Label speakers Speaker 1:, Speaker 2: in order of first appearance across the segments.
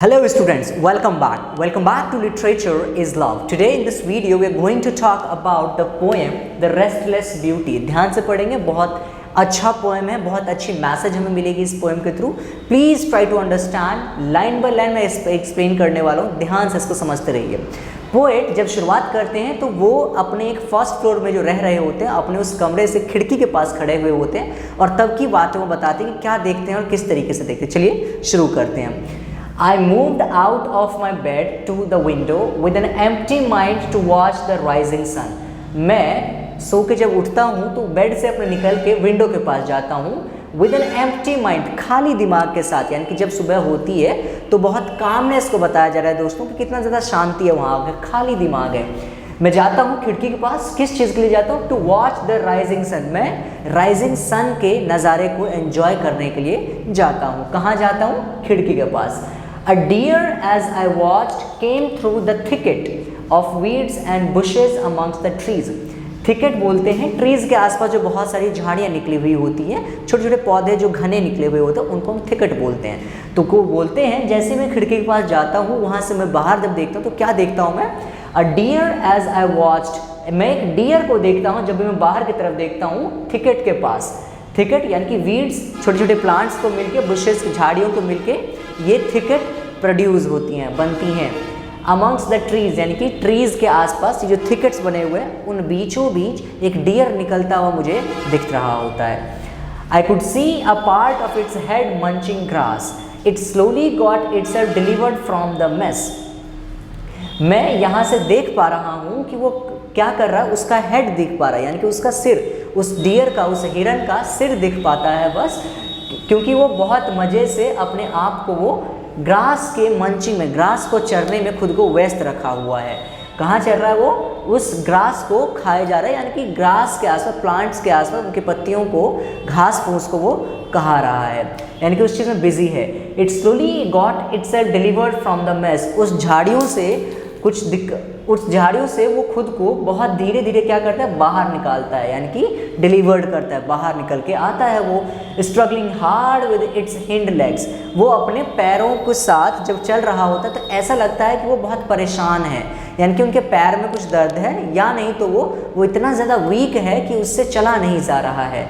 Speaker 1: Hello students, welcome back. Welcome back to Literature is Love. Today in this video we are going to talk about the poem The Restless Beauty. ध्यान से पढ़ेंगे, बहुत अच्छा poem है, बहुत अच्छी message हमें मिलेगी इस पोएम के through. Please try to understand, line by line मैं एक्सप्लेन करने वाला हूँ, ध्यान से इसको समझते रहिए. पोएट जब शुरुआत करते हैं तो वो अपने एक फर्स्ट फ्लोर में जो रह रहे होते हैं, अपने उस कमरे से खिड़की के पास खड़े हुए होते हैं और तब की बातें वो बताते हैं कि क्या देखते हैं और किस तरीके से देखते हैं. चलिए शुरू करते हैं. I moved out of my bed to the window with an empty mind to watch the rising sun. मैं सो के जब उठता हूँ तो बेड से अपने निकल के विंडो के पास जाता हूँ with an empty mind, खाली दिमाग के साथ. यानी कि जब सुबह होती है तो बहुत कामनेस को बताया जा रहा है दोस्तों कि कितना ज़्यादा शांति है वहाँ पर, खाली दिमाग है. मैं जाता हूँ खिड़की के पास, किस चीज़ के लिए जाता हूँ? To watch the rising sun. मैं राइजिंग सन के नज़ारे को एंजॉय करने के लिए जाता हूँ. कहाँ जाता हूँ? खिड़की के पास. A deer, as I watched, came through the thicket of weeds and bushes amongst the trees. Thicket बोलते हैं ट्रीज़ के आसपास जो बहुत सारी झाड़ियाँ निकली हुई होती हैं, छोटे छोटे पौधे जो घने निकले हुए होते हैं, उनको हम थिकेट बोलते हैं. तो को बोलते हैं जैसे मैं खिड़की के पास जाता हूँ, वहाँ से मैं बाहर जब देखता हूँ तो क्या देखता हूँ मैं? अ डियर एज आई वॉच्ड, मैं एक डियर को देखता हूँ जब मैं बाहर की तरफ देखता हूँ थिकेट के पास. थिकेट यानी कि वीड्स, छोटे छोटे प्लांट्स को मिलके, बुशेस की झाड़ियों को मिलके ये थिकेट प्रोड्यूस होती हैं, बनती हैं. अमंग्स द ट्रीज़ यानी कि ट्रीज़ के आसपास ये जो थिकेट्स बने हुए हैं, उन बीचों बीच एक डियर निकलता हुआ मुझे दिख रहा होता है. I could see a part of its head munching grass. It slowly got itself delivered from the mess. मैं यहाँ से देख पा रहा हूँ कि वो क्या कर रहा है, उसका हेड दिख पा रहा है, यानी कि उसका सिर, उस डियर का, उस हिरन का सिर दिख पाता है बस, क्योंकि वो बहुत मज़े से अपने आप को वो ग्रास के मंचिंग में, ग्रास को चरने में खुद को व्यस्त रखा हुआ है. कहाँ चल रहा है वो? उस ग्रास को खाए जा रहा है, यानी कि ग्रास के आसपास, प्लांट्स के आसपास उनकी पत्तियों को, घास फूस को वो कहा रहा है, यानी कि उस चीज़ में बिजी है. It slowly got itself delivered from the mess. उस झाड़ियों से वो खुद को बहुत धीरे धीरे क्या करता है? बाहर निकालता है, यानी कि डिलीवर्ड करता है, बाहर निकल के आता है वो. Struggling hard with its hind legs. वो अपने पैरों के साथ जब चल रहा होता है तो ऐसा लगता है कि वो बहुत परेशान है, यानी कि उनके पैर में कुछ दर्द है, या नहीं तो वो इतना ज़्यादा वीक है कि उससे चला नहीं जा रहा है.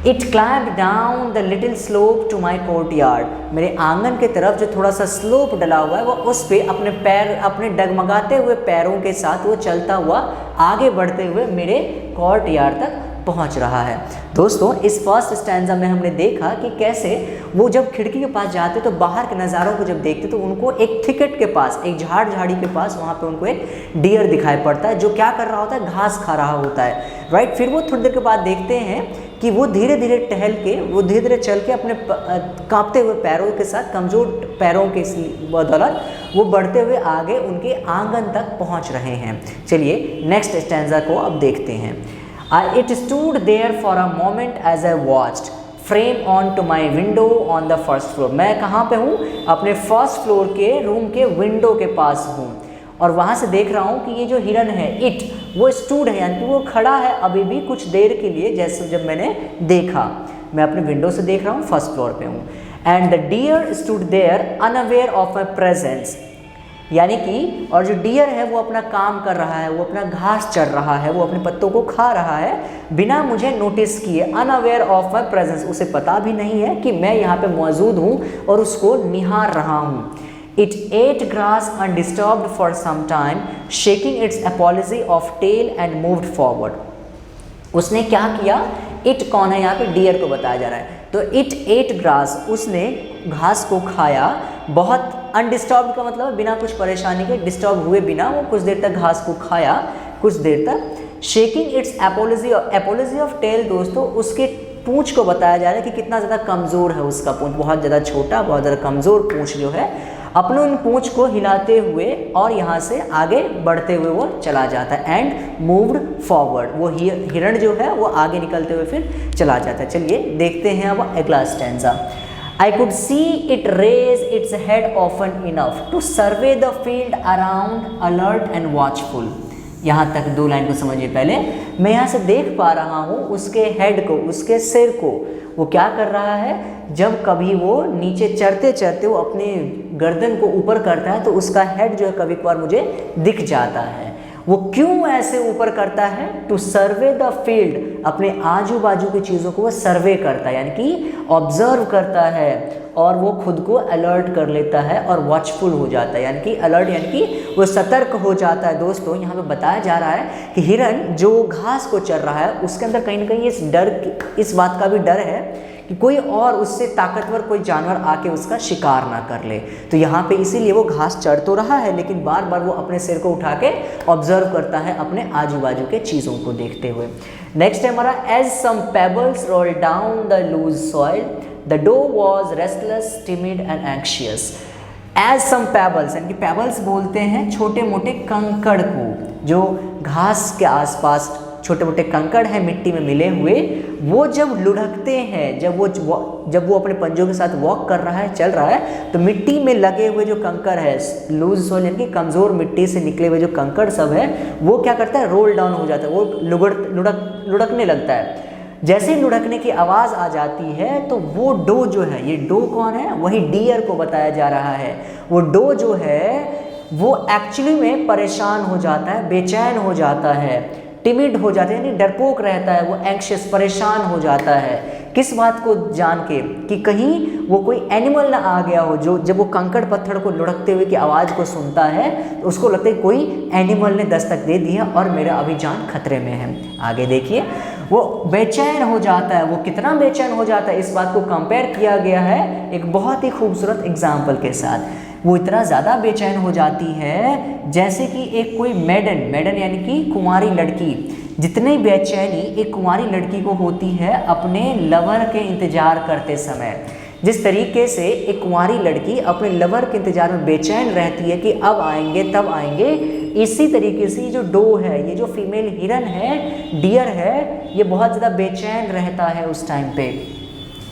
Speaker 1: It climb down the little slope to my courtyard. मेरे आंगन के तरफ जो थोड़ा सा स्लोप डला हुआ है, वो उस पर अपने पैर, अपने डगमगाते हुए पैरों के साथ वो चलता हुआ आगे बढ़ते हुए मेरे कोर्टयार्ड तक पहुंच रहा है. दोस्तों, इस फर्स्ट स्टैंजा में हमने देखा कि कैसे वो जब खिड़की के पास जाते तो बाहर के नज़ारों को जब देखते तो उनको एक थिकेट के पास, एक झाड़ी के पास, वहाँ पे उनको एक डियर दिखाई पड़ता है जो क्या कर रहा होता है? घास खा रहा होता है, राइट. फिर वो थोड़ी देर के बाद देखते हैं कि वो धीरे धीरे टहल के, वो धीरे धीरे चल के अपने कांपते हुए पैरों के साथ, कमज़ोर पैरों के बदौलत वो बढ़ते हुए आगे उनके आंगन तक पहुँच रहे हैं. चलिए नेक्स्ट स्टैंजा को अब देखते हैं. It stood there for a moment as I watched, frame on to my window on the first floor. मैं कहाँ पे हूँ? अपने फर्स्ट फ्लोर के रूम के विंडो के पास हूँ और वहाँ से देख रहा हूँ कि ये जो हिरन है, इट, वो स्टूड है, यानी कि वो खड़ा है अभी भी कुछ देर के लिए, जैसे जब मैंने देखा. मैं अपने विंडो से देख रहा हूँ, फर्स्ट फ्लोर पे हूँ. And the deer stood there unaware of my presence. यानी कि और जो डियर है वो अपना काम कर रहा है, वो अपना घास चर रहा है, वो अपने पत्तों को खा रहा है बिना मुझे नोटिस किए. अनअवेयर ऑफ माई प्रेजेंस, उसे पता भी नहीं है कि मैं यहाँ पे मौजूद हूँ और उसको निहार रहा हूँ. It ate grass undisturbed for some time, shaking its apology of tail and moved forward. उसने क्या किया? इट कौन है यहाँ पे? डियर को बताया जा रहा है. तो इट एट ग्रास, उसने घास को खाया, बहुत अनडिस्टर्ब्ड का मतलब बिना कुछ परेशानी के, डिस्टर्ब हुए बिना वो कुछ देर तक घास को खाया, कुछ देर तक. Shaking its apology of tail, दोस्तों उसके पूंछ को बताया जा रहा है कि कितना ज़्यादा कमज़ोर है उसका पूंछ, बहुत ज़्यादा छोटा, बहुत ज़्यादा कमज़ोर पूंछ जो है. अपने उन पूंछ को हिलाते हुए और यहाँ से आगे बढ़ते हुए वो चला जाता है. एंड मूव्ड फॉरवर्ड, वो हिरण जो है वो आगे निकलते हुए फिर चला जाता है. चलिए देखते हैं अब अगला stanza. I could see it raise its head often enough to survey the field around, alert and watchful. यहाँ तक दो लाइन को समझिए. पहले मैं यहाँ से देख पा रहा हूँ उसके हेड को, उसके सिर को, वो क्या कर रहा है? जब कभी वो नीचे चढ़ते चढ़ते वो अपने गर्दन को ऊपर करता है तो उसका हेड जो है कभी कभार मुझे दिख जाता है। वो क्यों ऐसे ऊपर करता है? टू सर्वे द फील्ड, अपने आजू बाजू की चीज़ों को वो सर्वे करता है, यानी कि ऑब्जर्व करता है, और वो खुद को अलर्ट कर लेता है और वॉचफुल हो जाता है, यानी कि अलर्ट यानी कि वो सतर्क हो जाता है। दोस्तों यहाँ पे बताया जा रहा है कि हिरन जो घास को चर रहा है उसके अंदर कहीं ना कहीं इस बात का भी डर है कि कोई और उससे ताकतवर कोई जानवर आके उसका शिकार ना कर ले। तो यहाँ पे इसीलिए वो घास चढ़ तो रहा है लेकिन बार बार वो अपने सिर को उठा के ऑब्जर्व करता है अपने आजू बाजू के चीज़ों को देखते हुए। नेक्स्ट है हमारा, as some pebbles roll down the loose soil the doe was restless timid and anxious. As some pebbles, यानी कि पेबल्स बोलते हैं छोटे मोटे कंकड़ को, जो घास के आसपास छोटे मोटे कंकड़ हैं मिट्टी में मिले हुए, वो जब लुढ़कते हैं, जब वो अपने पंजों के साथ वॉक कर रहा है, चल रहा है, तो मिट्टी में लगे हुए जो कंकड़ है, लूज सॉइल यानी कि कमज़ोर मिट्टी से निकले हुए जो कंकड़ सब है, वो क्या करता है, रोल डाउन हो जाता है, वो लुढ़कने लगता है। जैसे लुढ़कने की आवाज़ आ जाती है तो वो डो जो है, ये डो कौन है, वही डियर को बताया जा रहा है। वो डो जो है वो एक्चुअली में परेशान हो जाता है, बेचैन हो जाता है, टिमिड हो जाता है, यानी डरपोक रहता है, वो एंक्शियस परेशान हो जाता है। किस बात को जान के कि कहीं वो कोई एनिमल ना आ गया हो, जो जब वो कंकड़ पत्थर को लुढ़कते हुए की आवाज़ को सुनता है तो उसको लगता है कोई एनिमल ने दस्तक दे दी है और मेरा अभी जान खतरे में है। आगे देखिए, वो बेचैन हो जाता है। वो कितना बेचैन हो जाता है, इस बात को कंपेयर किया गया है एक बहुत ही खूबसूरत एग्जाम्पल के साथ। वो इतना ज़्यादा बेचैन हो जाती है जैसे कि एक कोई मेडन यानी कि कुंवारी लड़की, जितनी बेचैनी एक कुंवारी लड़की को होती है अपने लवर के इंतज़ार करते समय, जिस तरीके से एक कुंवारी लड़की अपने लवर के इंतज़ार में बेचैन रहती है कि अब आएंगे तब आएंगे, इसी तरीके से जो डो है, ये जो फीमेल हिरन है, डियर है, ये बहुत ज़्यादा बेचैन रहता है उस टाइम पे।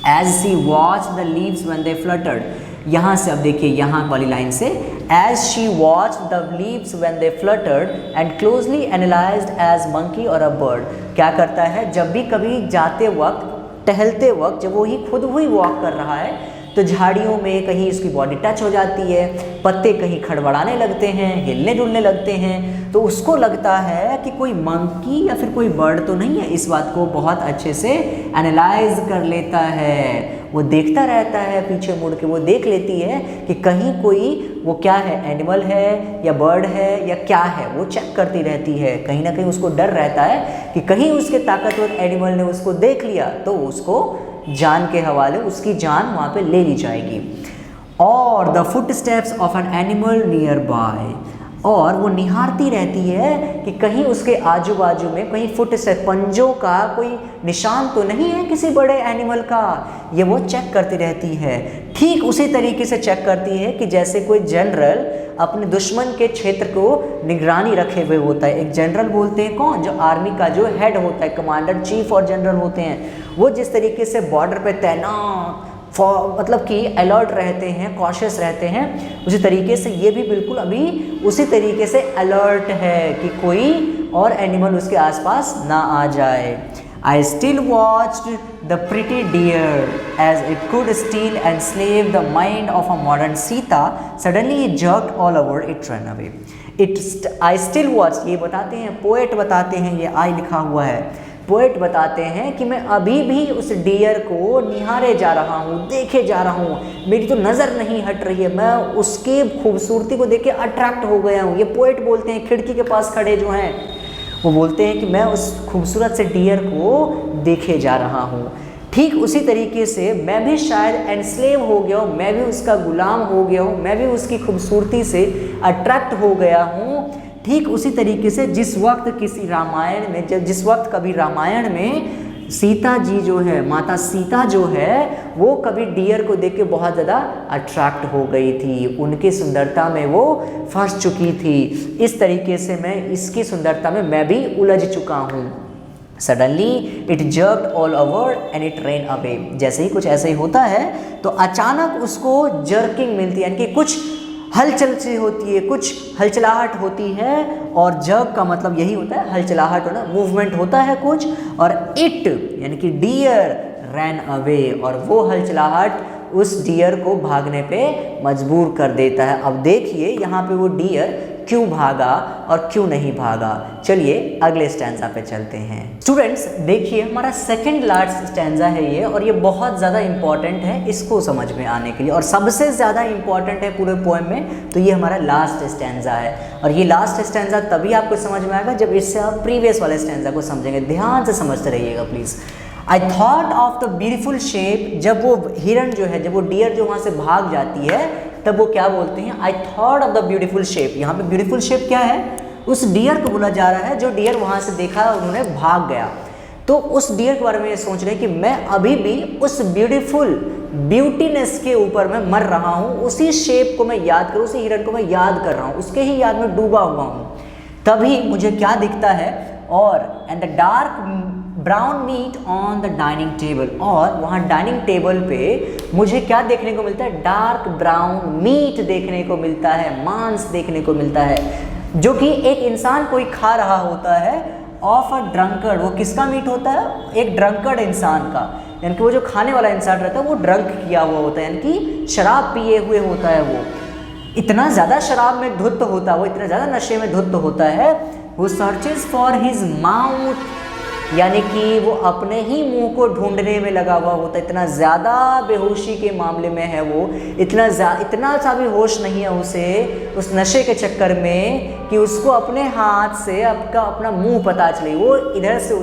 Speaker 1: As she watch the leaves when they fluttered, यहाँ से अब देखिए यहाँ वाली लाइन से, as she watch the leaves when they fluttered and closely analysed as monkey और अ बर्ड। क्या करता है, जब भी कभी जाते वक्त, टहलते वक्त, जब वो ही खुद ही वॉक कर रहा है तो झाड़ियों में कहीं उसकी बॉडी टच हो जाती है, पत्ते कहीं खड़बड़ाने लगते हैं, हिलने डुलने लगते हैं, तो उसको लगता है कि कोई मंकी या फिर कोई बर्ड तो नहीं है। इस बात को बहुत अच्छे से एनालाइज कर लेता है, वो देखता रहता है, पीछे मुड़ के वो देख लेती है कि कहीं कोई वो क्या है, एनिमल है या बर्ड है या क्या है, वो चेक करती रहती है। कहीं ना कहीं उसको डर रहता है कि कहीं उसके ताकतवर एनिमल ने उसको देख लिया तो उसको जान के हवाले, उसकी जान वहाँ पे ले ली जाएगी। और the foot steps of an animal near by, और वो निहारती रहती है कि कहीं उसके आजू बाजू में कहीं फुट स्टेप, पंजों का कोई निशान तो नहीं है किसी बड़े एनिमल का, ये वो चेक करती रहती है। ठीक उसी तरीके से चेक करती है कि जैसे कोई जनरल अपने दुश्मन के क्षेत्र को निगरानी रखे हुए होता है। एक जनरल बोलते हैं कौन, जो आर्मी का जो हेड होता है, कमांडर, चीफ और जनरल होते हैं, वो जिस तरीके से बॉर्डर पे तैनात मतलब कि अलर्ट रहते हैं, कॉशियस रहते हैं, उसी तरीके से ये भी बिल्कुल अभी उसी तरीके से अलर्ट है कि कोई और एनिमल उसके आसपास ना आ जाए। I still watched the pretty deer as it could steal and slave the mind of a modern Sita. Suddenly it jerked all over, it ran away. I still watched, ये बताते हैं पोएट, बताते हैं, ये आई लिखा हुआ है, पोएट बताते हैं कि मैं अभी भी उस डियर को निहारे जा रहा हूँ, देखे जा रहा हूँ, मेरी तो नज़र नहीं हट रही है, मैं उसकी खूबसूरती को देख के अट्रैक्ट हो गया हूँ। ये पोएट बोलते हैं, खिड़की के पास खड़े जो हैं वो बोलते हैं कि मैं उस खूबसूरत से डियर को देखे जा रहा हूँ। ठीक उसी तरीके से मैं भी शायद एनस्लेव हो गया हूँ, मैं भी उसका गुलाम हो गया हूँ, मैं भी उसकी खूबसूरती से अट्रैक्ट हो गया हूँ। ठीक उसी तरीके से जिस वक्त किसी रामायण में, जिस वक्त कभी रामायण में सीता जी जो है, माता सीता जो है, वो कभी डियर को देख के बहुत ज़्यादा अट्रैक्ट हो गई थी, उनकी सुंदरता में वो फंस चुकी थी। इस तरीके से मैं इसकी सुंदरता में मैं भी उलझ चुका हूँ। Suddenly it jerked all over and it rain away. जैसे ही कुछ ऐसे ही होता है तो अचानक उसको जर्किंग मिलती है, यानी कि कुछ हलचल सी होती है, कुछ हलचलाहट होती है, और जर्क का मतलब यही होता है हलचलाहट होना, मूवमेंट होता है कुछ, और इट यानी कि डियर रैन अवे, और वो हलचलाहट उस डियर को भागने पे मजबूर कर देता है। अब देखिए यहाँ पे वो डियर क्यों भागा और क्यों नहीं भागा। चलिए अगले स्टैंजा पे चलते हैं। स्टूडेंट्स देखिए हमारा सेकंड लास्ट स्टैंजा है ये, और ये बहुत ज़्यादा इंपॉर्टेंट है इसको समझ में आने के लिए, और सबसे ज़्यादा इंपॉर्टेंट है पूरे पोएम में, तो ये हमारा लास्ट स्टैंजा है। और ये लास्ट स्टैंजा तभी आपको समझ में आएगा जब इससे आप प्रीवियस वाले स्टैंजा को समझेंगे। ध्यान से समझते रहिएगा please. I thought of the beautiful shape, जब वो हिरन जो है, जब वो डियर जो वहाँ से भाग जाती है, तब वो क्या बोलते हैं, I thought of the beautiful shape. यहाँ पे ब्यूटीफुल शेप क्या है, उस डियर को बोला जा रहा है जो डियर वहाँ से देखा उन्होंने भाग गया। तो उस डियर के बारे में ये सोच रहे हैं कि मैं अभी भी उस ब्यूटीफुल ब्यूटीनेस के ऊपर मैं मर रहा हूँ, उसी शेप को मैं याद करूँ, उसी हिरन को मैं याद कर रहा हूँ, उसके ही याद में डूबा हुआ हूँ। तभी मुझे क्या दिखता है, और and the dark brown meat on the dining table, और वहाँ डाइनिंग टेबल पे मुझे क्या देखने को मिलता है, डार्क ब्राउन मीट देखने को मिलता है, मांस देखने को मिलता है, जो कि एक इंसान कोई खा रहा होता है, ऑफ अ ड्रंकर्ड। वो किसका मीट होता है, एक ड्रंकर्ड इंसान का, यानी कि वो जो खाने वाला इंसान रहता है वो ड्रंक किया हुआ होता है, यानी कि शराब पिए हुए होता है। वो इतना ज़्यादा शराब में धुत होता है, वो इतना ज़्यादा नशे में धुत होता है, वो सर्चेज फॉर हिज माउथ, यानी कि वो अपने ही मुंह को ढूंढने में लगा हुआ होता है। इतना ज़्यादा बेहोशी के मामले में है वो, इतना सा भी होश नहीं है उसे उस नशे के चक्कर में कि उसको अपने हाथ से अपना मुंह पता चले। वो इधर से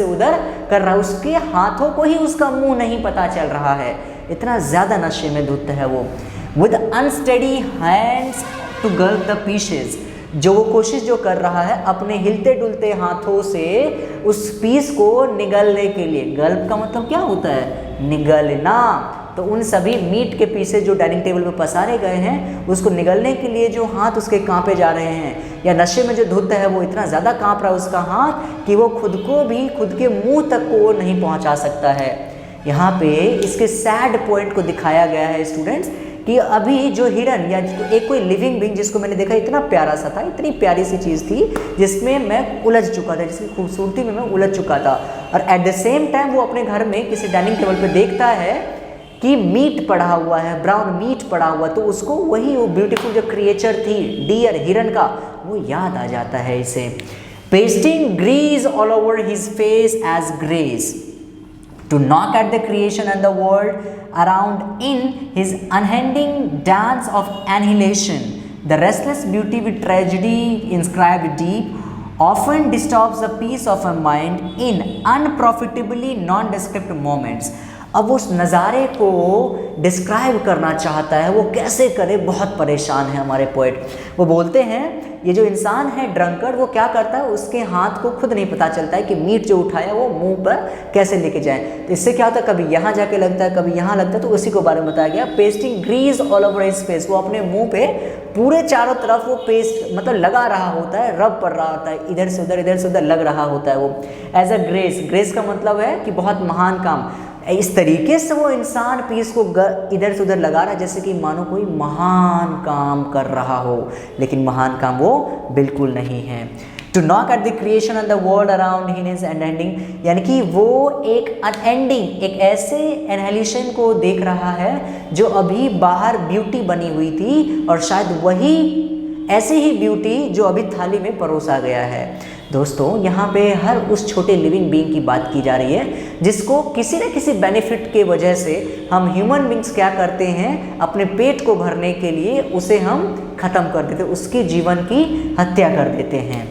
Speaker 1: उधर कर रहा है, उसके हाथों को ही उसका मुंह नहीं पता चल रहा है, इतना ज़्यादा नशे में धुत है वो। With unsteady hands to gulp the pieces, जो वो कोशिश जो कर रहा है अपने हिलते डुलते हाथों से उस पीस को निगलने के लिए। गल्प का मतलब क्या होता है, निगलना। तो उन सभी मीट के पीसेस जो डाइनिंग टेबल पे पसारे गए हैं, उसको निगलने के लिए जो हाथ उसके कांपे जा रहे हैं, या नशे में जो धुत है वो इतना ज़्यादा कांप रहा है उसका हाथ कि वो खुद के मुंह तक को नहीं पहुंचा सकता है। यहाँ पे इसके सैड पॉइंट को दिखाया गया है स्टूडेंट्स, कि अभी जो हिरन या एक कोई लिविंग बीइंग जिसको मैंने देखा, इतना प्यारा सा था, इतनी प्यारी सी चीज़ थी जिसमें मैं उलझ चुका था, जिसकी खूबसूरती में मैं उलझ चुका था, और एट द सेम टाइम वो अपने घर में किसी डाइनिंग टेबल पे देखता है कि मीट पड़ा हुआ है, ब्राउन मीट पड़ा हुआ, तो उसको वही वो ब्यूटीफुल जो क्रिएचर थी डियर, हिरन का, वो याद आ जाता है इसे। Pasting grease all over his face as grace to knock at the creation and the world around in his unending dance of annihilation. The restless beauty with tragedy inscribed deep often disturbs the peace of a mind in unprofitably nondescript moments. अब उस नज़ारे को describe करना चाहता है, वो कैसे करे, बहुत परेशान है हमारे पोएट। वो बोलते हैं ये जो इंसान है ड्रंकर्ड, वो क्या करता है, उसके हाथ को खुद नहीं पता चलता है कि मीट जो उठाया वो मुंह पर कैसे लेके जाए। तो इससे क्या होता है, कभी यहाँ जाके लगता है, कभी यहाँ लगता है, तो उसी को बारे में बताया गया। Pasting grease all over his face, वो अपने मुंह पे पूरे चारों तरफ वो पेस्ट मतलब लगा रहा होता है, रब पड़ रहा होता है, इधर से उधर लग रहा होता है वो। एज अ ग्रेस का मतलब है कि बहुत महान काम। इस तरीके से वो इंसान पीस को इधर से उधर लगा रहा है जैसे कि मानो कोई महान काम कर रहा हो, लेकिन महान काम वो बिल्कुल नहीं है। To knock at the creation and the world around him is ending, यानी कि वो एक अनएंडिंग, एक ऐसे एनहाइलेशन को देख रहा है जो अभी बाहर ब्यूटी बनी हुई थी, और शायद वही ऐसी ही ब्यूटी जो अभी थाली में परोसा गया है। दोस्तों यहाँ पे हर उस छोटे लिविंग बीइंग की बात की जा रही है जिसको किसी न किसी बेनिफिट के वजह से हम ह्यूमन बीइंग्स क्या करते हैं, अपने पेट को भरने के लिए उसे हम ख़त्म कर देते हैं, उसके जीवन की हत्या कर देते हैं।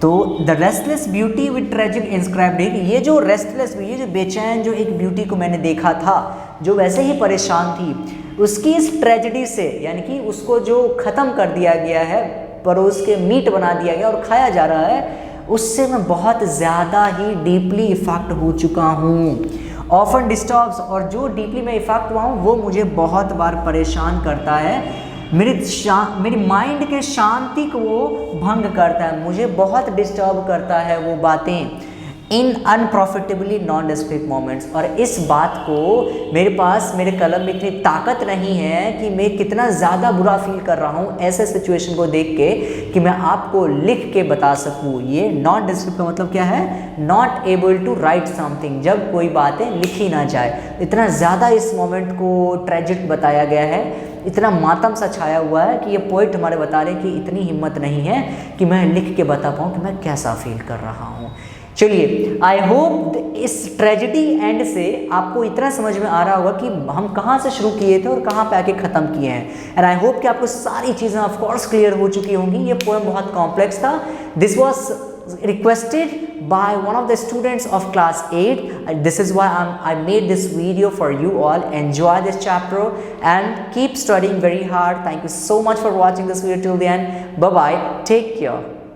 Speaker 1: तो the restless beauty with tragic inscribed, ये जो रेस्टलेस, ये जो बेचैन जो एक ब्यूटी को मैंने देखा था जो वैसे ही परेशान थी, उसकी इस ट्रेजिडी से, यानी कि उसको जो ख़त्म कर दिया गया है, परोस के मीट बना दिया गया और खाया जा रहा है, उससे मैं बहुत ज़्यादा ही डीपली इफेक्ट हो चुका हूँ। ऑफन डिस्टर्ब्स, और जो डीपली मैं इफेक्ट हुआ हूँ वो मुझे बहुत बार परेशान करता है, मेरी माइंड के शांति को वो भंग करता है, मुझे बहुत डिस्टर्ब करता है वो बातें। इन अनप्रॉफिटेबली नॉन डिस्क्रीट मोमेंट्स। और इस बात को मेरे पास मेरे कलम में इतनी ताकत नहीं है कि मैं कितना ज़्यादा बुरा फील कर रहा हूँ ऐसे सिचुएशन को देख के कि मैं आपको लिख के बता सकूँ। ये नॉन डिस्क्रिप्ट का मतलब क्या है? Not able to write something, जब कोई बातें लिखी ना जाए। इतना ज़्यादा इस मोमेंट को ट्रेजिक बताया गया है, इतना मातम सा छाया हुआ है कि ये पोइट हमारे बता रहे हैं कि इतनी हिम्मत नहीं है कि मैं लिख के बता पाऊँ कि मैं कैसा फील कर रहा हूँ। चलिए, आई होप इस ट्रेजेडी एंड से आपको इतना समझ में आ रहा होगा कि हम कहाँ से शुरू किए थे और कहाँ पे आके ख़त्म किए हैं। एंड आई होप कि आपको सारी चीज़ें ऑफ कोर्स क्लियर हो चुकी होंगी। ये पोएम बहुत कॉम्प्लेक्स था। This was requested by one of the students of class 8. This is why I made this video for you all. Enjoy this chapter and keep studying very hard. Thank you so much for watching this video till the end. Bye bye, take care.